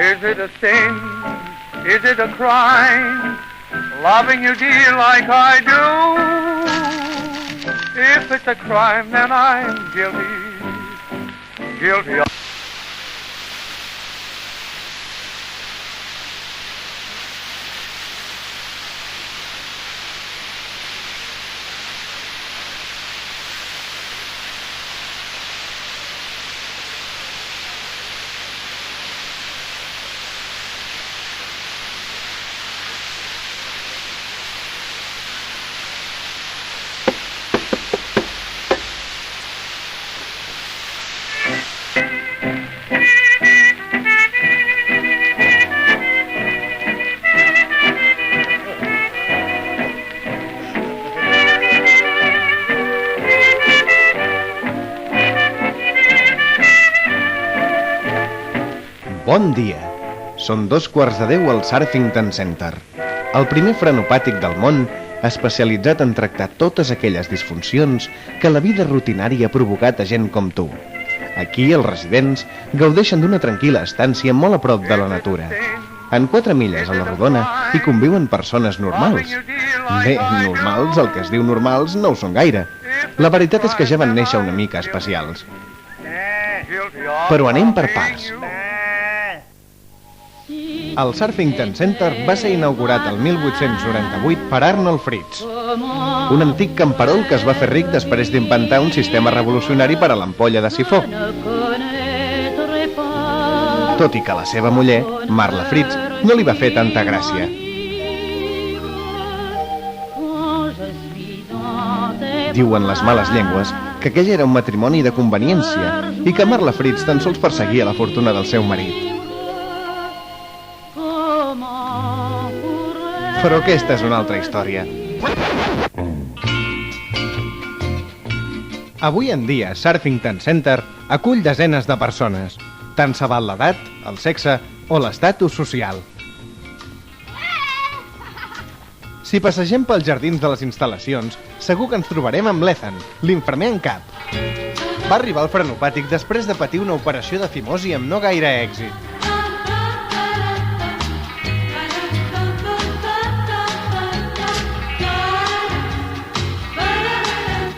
Is it a sin? Is it a crime? Loving you, dear, like I do. If it's a crime, then I'm guilty. Guilty of... Bon dia. Són 2:15 al Surfington Center, el primer frenopàtic del món especialitzat en tractar totes aquelles disfuncions que la vida rutinària ha provocat a gent com tu. Aquí els residents gaudeixen d'una tranquil·la estància molt a prop de la natura. En 4 milles a la rodona hi conviuen persones normals. Bé, normals, el que es diu normals, no ho són gaire. La veritat és que ja van néixer una mica especials. Però anem per parts. El Surfington Center va ser inaugurat el 1898 per Arnold Fritz, un antic camperol que es va fer ric després d'inventar un sistema revolucionari per a l'ampolla de sifó. Tot i que la seva muller, Marla Fritz, no li va fer tanta gràcia. Diuen les males llengües que aquell era un matrimoni de conveniència i que Marla Fritz tan sols perseguia la fortuna del seu marit. Però aquesta és una altra història. Avui en dia, Surfington Center acull desenes de persones, tant se val l'edat, el sexe o l'estatus social. Si passegem pels jardins de les instal·lacions, segur que ens trobarem amb l'Ethan, l'infermer en cap. Va arribar al frenopàtic després de patir una operació de fimosi amb no gaire èxit.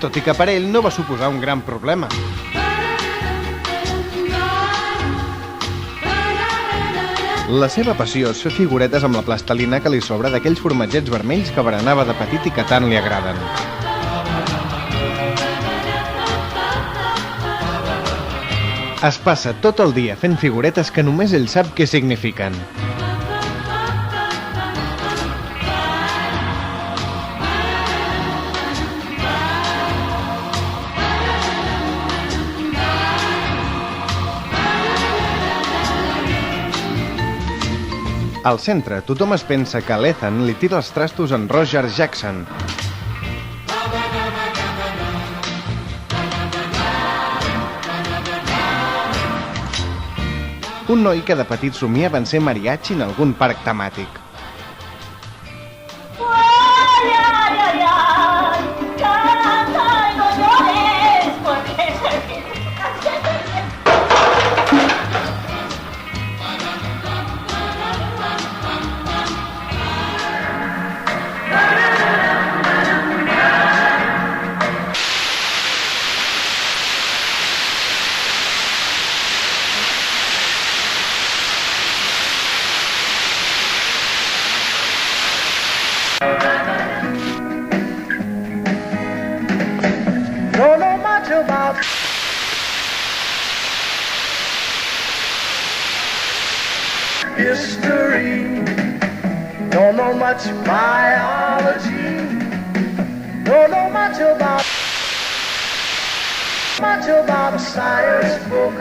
Tot i que per ell no va suposar un gran problema. La seva passió és fer figuretes amb la plastelina que li sobra d'aquells formatgets vermells que berenava de petit i que tant li agraden. Es passa tot el dia fent figuretes que només ell sap què signifiquen. Al centre, tothom es pensa que l'Ethan li tira els trastos en Roger Jackson. Un noi que de petit somiava en ser mariachi en algun parc temàtic. History, don't know much biology, don't know much about a science book,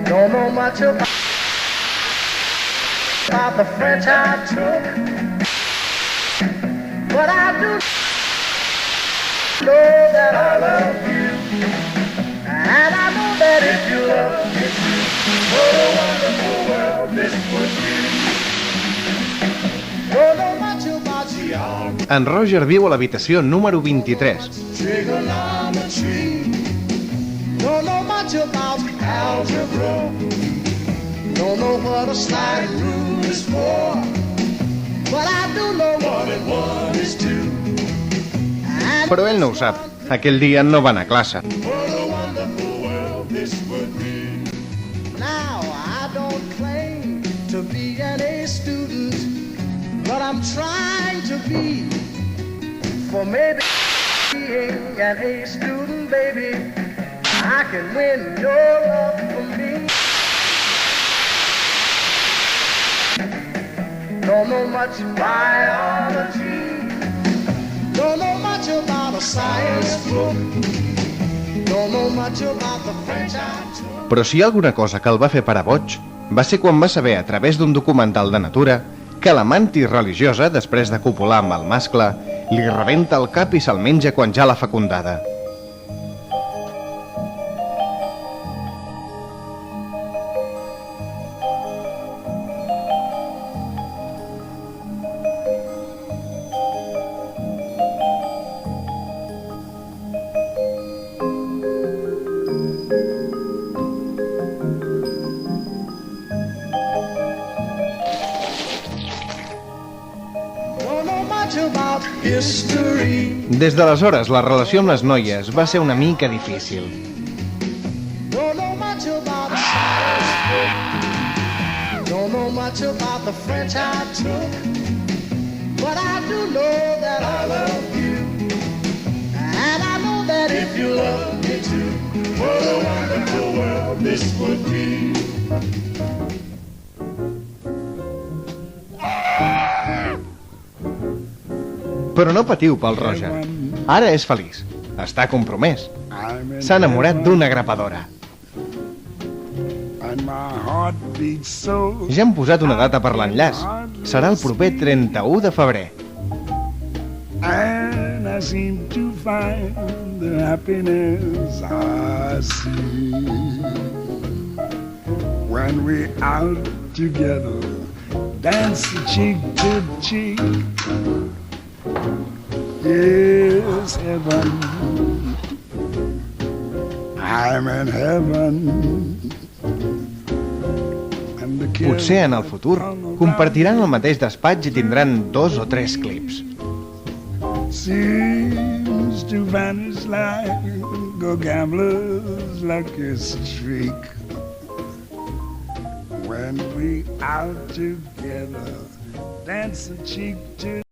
don't know much about the French I took, but I do know that I love you, and I know that if you love me too, what a wonderful world this would be. Don't know much about geometry. En Roger viu a l'habitació número 23. Trigonometry. Don't know much about algebra. No Don't know what a slide rule is for, but I do know one and one is two. And Però ell no ho sap. Aquell dia no va anar a classe. what a wonderful world this would be. Now I don't claim to be an A student, but I'm trying to be. For maybe being an A student, baby, I can win your love from me. Don't know much biology, don't know much about a science book, don't know much about the French I took. Però si hi ha alguna cosa que el va fer parar boig, va ser quan va saber a través d'un documental de Natura que la mantis religiosa, després de copular amb el mascle, li rebenta el cap i se'l menja quan ja l'ha fecundada. Don't know much about history, Des d'aleshores, la relació amb les noies va ser una mica difícil. don't know much about a science book, don't know much about the French I took, but I do know that I love you, and I know that if you love me too, what a wonderful world this would be. Però no patiu pel Roger. Ara és feliç. Està compromès. S'ha enamorat d'una grapadora. And my heart beats so. Ja han posat una data per l'enllaç. Serà el proper 31 de febrer. And I seem to find the happiness I see when we're out together, dancing cheek to cheek. Yes, heaven, I'm in heaven. And the Potser en el futur compartiran el mateix despatx i tindran 2 o 3 clips. seems to vanish like a gambler's lucky streak. When we out together, dancing cheek to